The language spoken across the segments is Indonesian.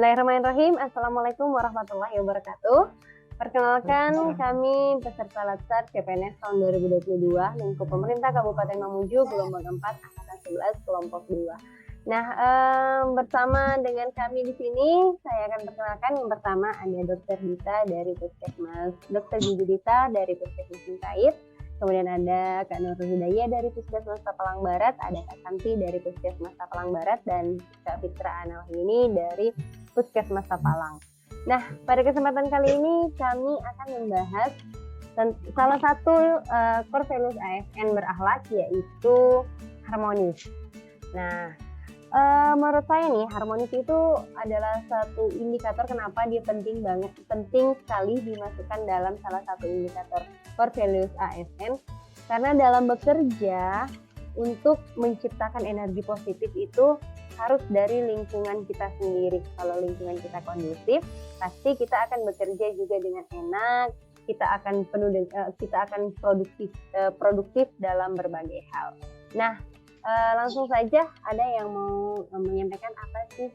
Bismillahirrahmanirrahim. Assalamualaikum warahmatullahi wabarakatuh. Perkenalkan, kami peserta Latsar CPNS tahun 2022 lingkup pemerintah Kabupaten Mamuju gelombang 4 angkatan 11 kelompok 2. Nah, bersama dengan kami di sini saya akan perkenalkan. Yang pertama ada Dr. Dita dari Puskesmas, Dr. Gigi Dita dari Puskesmas Singkait. Kemudian ada Kak Nurul Hidayah dari Puskesmas Tapalang Barat, ada Kak Santi dari Puskesmas Tapalang Barat, dan Kak Fitra Analhini dari Puskesmas Tapalang. Nah, pada kesempatan kali ini kami akan membahas salah satu core values ASN berakhlak, yaitu harmonis. Nah, menurut saya nih, harmonis itu adalah satu indikator kenapa dia penting sekali dimasukkan dalam salah satu indikator core values ASN, karena dalam bekerja untuk menciptakan energi positif itu harus dari lingkungan kita sendiri. Kalau lingkungan kita kondusif, pasti kita akan bekerja juga dengan enak, kita akan produktif dalam berbagai hal. Nah, langsung saja, ada yang mau menyampaikan apa sih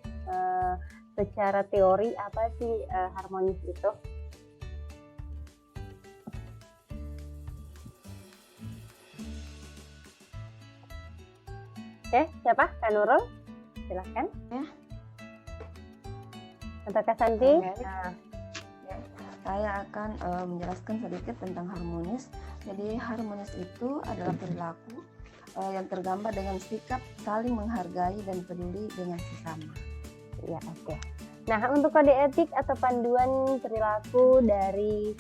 secara teori apa sih harmonis itu? Oke, siapa? Kak Nurul? Silahkan. Ya. Atau Kak Santi? Nah. Ya, saya akan menjelaskan sedikit tentang harmonis. Jadi harmonis itu adalah perilaku yang tergambar dengan sikap saling menghargai dan peduli dengan sesama. Ya, oke. Nah, untuk kode etik atau panduan perilaku dari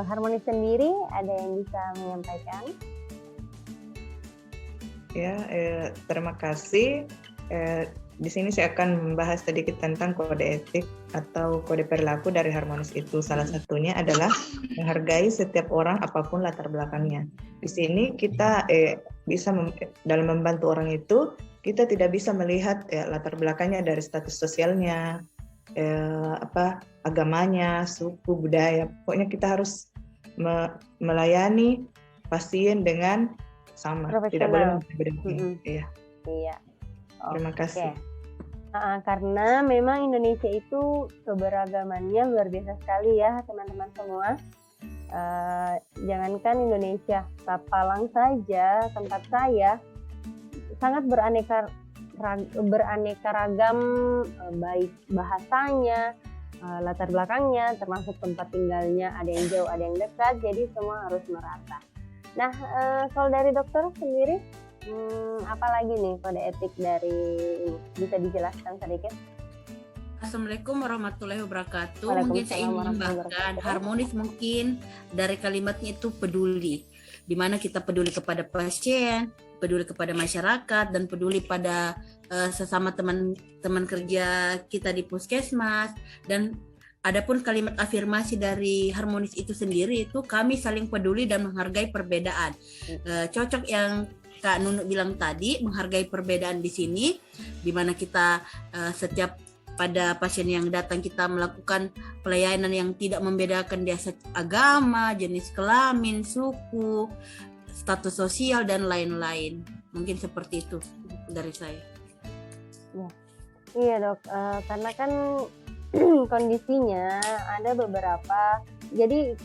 harmonis sendiri, ada yang bisa menyampaikan? Ya, terima kasih. Di sini saya akan membahas sedikit tentang kode etik atau kode perilaku dari harmonis itu. Salah satunya adalah menghargai setiap orang apapun latar belakangnya. Di sini kita bisa dalam membantu orang itu, kita tidak bisa melihat latar belakangnya dari status sosialnya, agamanya, suku, budaya. Pokoknya kita harus melayani pasien dengan sama, tidak boleh membedakan. Iya. Terima kasih. Karena memang Indonesia itu keberagamannya luar biasa sekali ya teman-teman semua. Jangankan Indonesia, Tapalang saja tempat saya sangat beraneka ragam, baik bahasanya, latar belakangnya, termasuk tempat tinggalnya, ada yang jauh, ada yang dekat, jadi semua harus merata. Nah, kalau dari dokter sendiri, apa lagi nih kode etik dari ini? Bisa dijelaskan sedikit? Assalamualaikum warahmatullahi wabarakatuh. Mungkin saya ingin menambahkan harmonis, mungkin dari kalimatnya itu peduli, di mana kita peduli kepada pasien, peduli kepada masyarakat, dan peduli pada sesama teman kerja kita di puskesmas. Dan adapun kalimat afirmasi dari harmonis itu sendiri, itu kami saling peduli dan menghargai perbedaan. Cocok yang Kak Nunu bilang tadi, menghargai perbedaan di sini, di mana kita setiap pada pasien yang datang kita melakukan pelayanan yang tidak membedakan dia agama, jenis kelamin, suku, status sosial, dan lain-lain. Mungkin seperti itu dari saya. Ya. Iya dok, karena kan kondisinya ada beberapa, jadi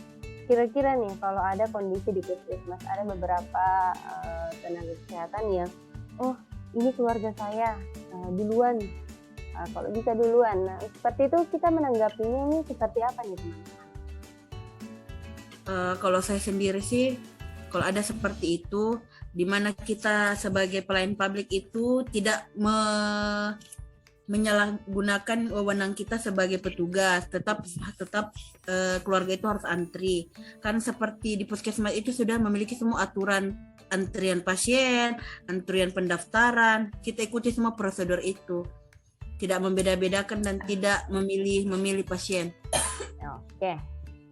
kira-kira nih kalau ada kondisi di puskesmas, ada beberapa tenaga kesehatan yang ini keluarga saya duluan, kalau bisa duluan. Nah, seperti itu kita menanggapinya ini seperti apa nih teman-teman? Kalau saya sendiri sih, kalau ada seperti itu, di mana kita sebagai pelayan publik itu tidak menyalahgunakan wewenang kita sebagai petugas, tetap keluarga itu harus antri. Kan seperti di puskesmas itu sudah memiliki semua aturan antrian pasien, antrian pendaftaran, kita ikuti semua prosedur itu. Tidak membeda-bedakan dan tidak memilih pasien. Oke,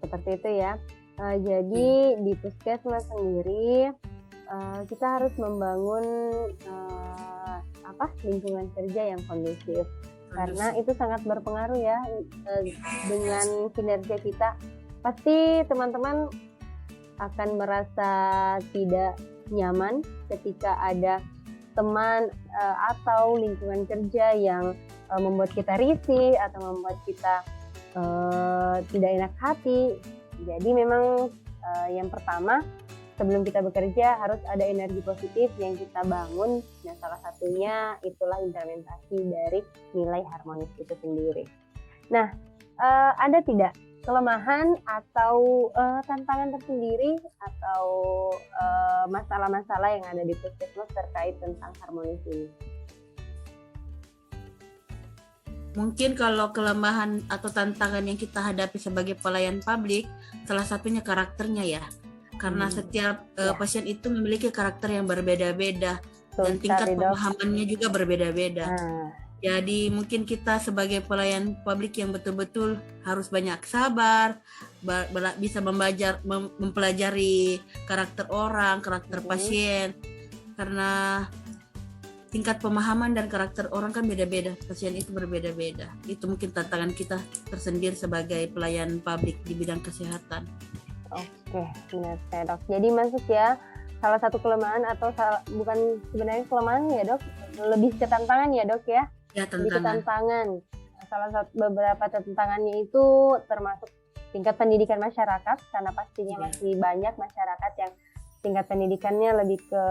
seperti itu ya. Jadi di puskesmas sendiri kita harus membangun lingkungan kerja yang kondusif, karena itu sangat berpengaruh ya dengan kinerja kita. Pasti teman-teman akan merasa tidak nyaman ketika ada teman atau lingkungan kerja yang membuat kita risih atau membuat kita tidak enak hati. Jadi memang yang pertama, sebelum kita bekerja harus ada energi positif yang kita bangun. Nah, salah satunya itulah implementasi dari nilai harmonis itu sendiri. Nah, ada tidak kelemahan atau tantangan tersendiri atau masalah-masalah yang ada di puskesmas terkait tentang harmonis ini? Mungkin kalau kelemahan atau tantangan yang kita hadapi sebagai pelayan publik, salah satunya karakternya ya. Karena setiap pasien itu memiliki karakter yang berbeda-beda dan tingkat pemahamannya juga berbeda-beda. Jadi mungkin kita sebagai pelayan publik yang betul-betul harus banyak sabar, bisa mempelajari karakter orang, karakter pasien. Karena tingkat pemahaman dan karakter orang kan beda-beda, pasien itu berbeda-beda. Itu mungkin tantangan kita tersendiri sebagai pelayan publik di bidang kesehatan. Oke, benar sekali dok. Jadi masuk ya, salah satu kelemahan atau bukan sebenarnya kelemahan ya dok, lebih ke tantangan ya dok ya? Ya, lebih ke tantangan. Salah satu beberapa tantangannya itu termasuk tingkat pendidikan masyarakat, karena pastinya masih banyak masyarakat yang tingkat pendidikannya lebih ke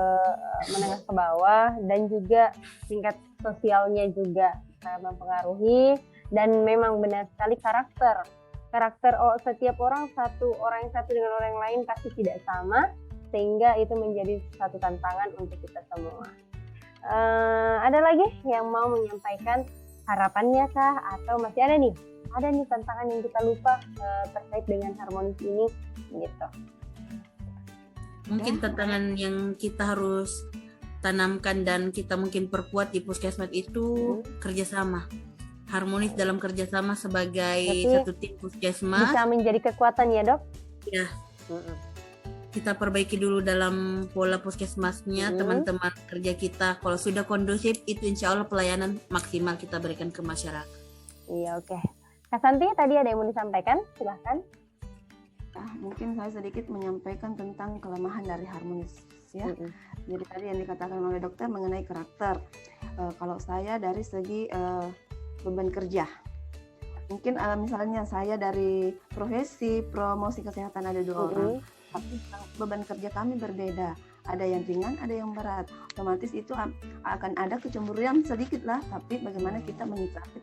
menengah ke bawah, dan juga tingkat sosialnya juga mempengaruhi. Dan memang benar sekali karakter setiap orang yang satu dengan orang lain pasti tidak sama, sehingga itu menjadi satu tantangan untuk kita semua. Ada lagi yang mau menyampaikan harapannya kah, atau masih ada nih tantangan yang kita lupa terkait dengan harmonis ini gitu? Mungkin tantangan yang kita harus tanamkan dan kita mungkin perkuat di puskesmas itu kerjasama, harmonis dalam kerjasama sebagai satu tim puskesmas. Bisa menjadi kekuatan ya dok? Ya, kita perbaiki dulu dalam pola puskesmasnya, teman-teman kerja kita. Kalau sudah kondusif, itu insya Allah pelayanan maksimal kita berikan ke masyarakat. Iya, oke. Kak Santi, tadi ada yang mau disampaikan? Silahkan. Mungkin saya sedikit menyampaikan tentang kelemahan dari harmonis ya. Jadi tadi yang dikatakan oleh dokter mengenai karakter. Kalau saya dari segi beban kerja, mungkin misalnya saya dari profesi promosi kesehatan ada 2 orang, tapi beban kerja kami berbeda. Ada yang ringan, ada yang berat. Otomatis itu akan ada kecemburuan sedikit lah, tapi bagaimana kita menyikapi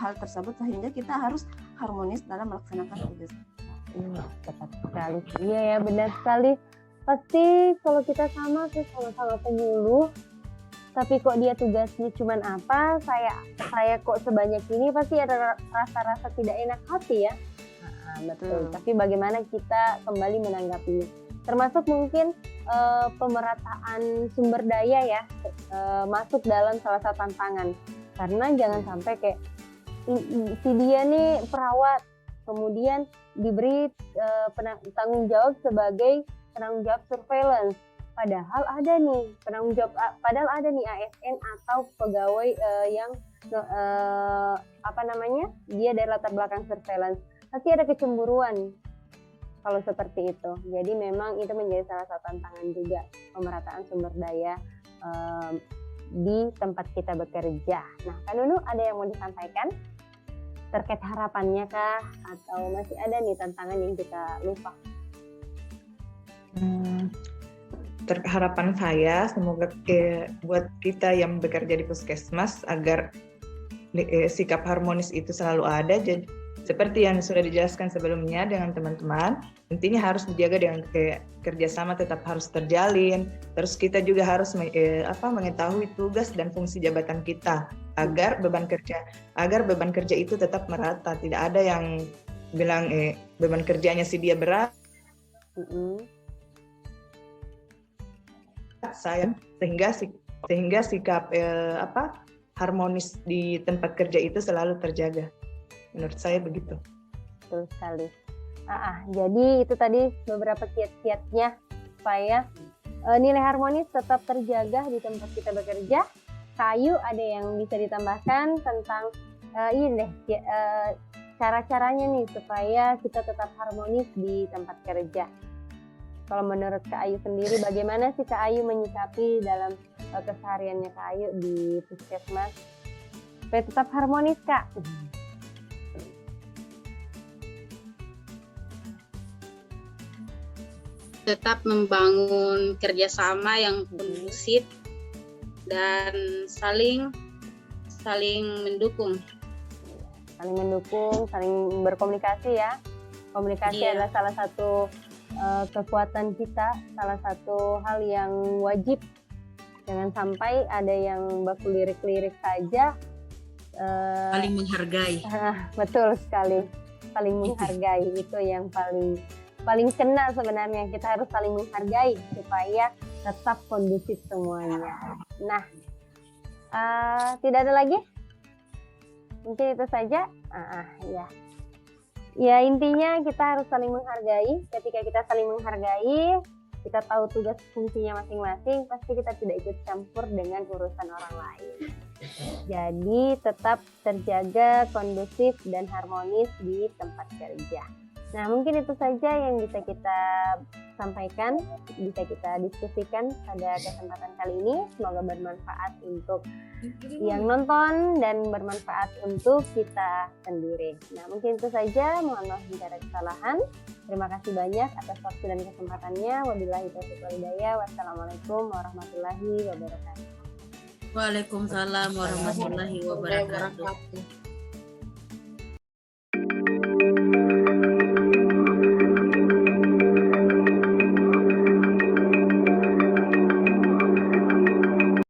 hal tersebut sehingga kita harus harmonis dalam melaksanakan tugas. Tepat sekali. Iya ya, benar sekali. Pasti kalau kita sama penyuluh, tapi kok dia tugasnya cuman apa, saya kok sebanyak ini, pasti ada rasa-rasa tidak enak hati ya. Betul. Tapi bagaimana kita kembali menanggapinya, termasuk mungkin pemerataan sumber daya ya, masuk dalam salah satu tantangan. Karena jangan sampai kayak si dia nih perawat, kemudian diberi tanggung jawab sebagai penanggung jawab surveillance, padahal ada nih ASN atau pegawai yang dia dari latar belakang surveillance. Pasti ada kecemburuan kalau seperti itu. Jadi memang itu menjadi salah satu tantangan juga, pemerataan sumber daya di tempat kita bekerja. Nah, Kak Nunu, ada yang mau disampaikan terkait harapannya kah, atau masih ada nih tantangan yang kita lupa? Harapan saya semoga buat kita yang bekerja di puskesmas agar sikap harmonis itu selalu ada. Jadi seperti yang sudah dijelaskan sebelumnya dengan teman-teman, intinya harus dijaga dengan kerjasama tetap harus terjalin. Terus kita juga harus mengetahui tugas dan fungsi jabatan kita agar beban kerja itu tetap merata. Tidak ada yang bilang beban kerjanya si dia berat, sehingga sikap harmonis di tempat kerja itu selalu terjaga. Menurut saya begitu. Betul sekali. Jadi itu tadi beberapa kiat-kiatnya supaya nilai harmonis tetap terjaga di tempat kita bekerja. Kayu, ada yang bisa ditambahkan tentang cara-caranya nih supaya kita tetap harmonis di tempat kerja. Kalau menurut Kak Ayu sendiri, bagaimana sih Kak Ayu menyikapi dalam kesehariannya Kak Ayu di puskesmas? supaya tetap harmonis, Kak? Tetap membangun kerjasama yang kondusif dan saling mendukung. Saling mendukung, saling berkomunikasi ya. Komunikasi Iya. adalah salah satu kekuatan kita, salah satu hal yang wajib. Jangan sampai ada yang baku lirik-lirik saja. Saling menghargai. Betul sekali, saling menghargai itu yang paling kena sebenarnya. Kita harus saling menghargai supaya tetap kondusif semuanya. Nah, tidak ada lagi? Mungkin itu saja. Ya intinya kita harus saling menghargai. Ketika kita saling menghargai, kita tahu tugas fungsinya masing-masing, pasti kita tidak ikut campur dengan urusan orang lain. Jadi tetap terjaga kondusif dan harmonis di tempat kerja. Nah, mungkin itu saja yang bisa kita sampaikan, bisa kita diskusikan pada kesempatan kali ini. Semoga bermanfaat untuk yang nonton dan bermanfaat untuk kita sendiri. Nah, mungkin itu saja. Mohon maaf jika ada kesalahan. Terima kasih banyak atas waktu dan kesempatannya. Wabillahi taufiq wal hidayah. Wassalamualaikum warahmatullahi wabarakatuh. Waalaikumsalam warahmatullahi wabarakatuh.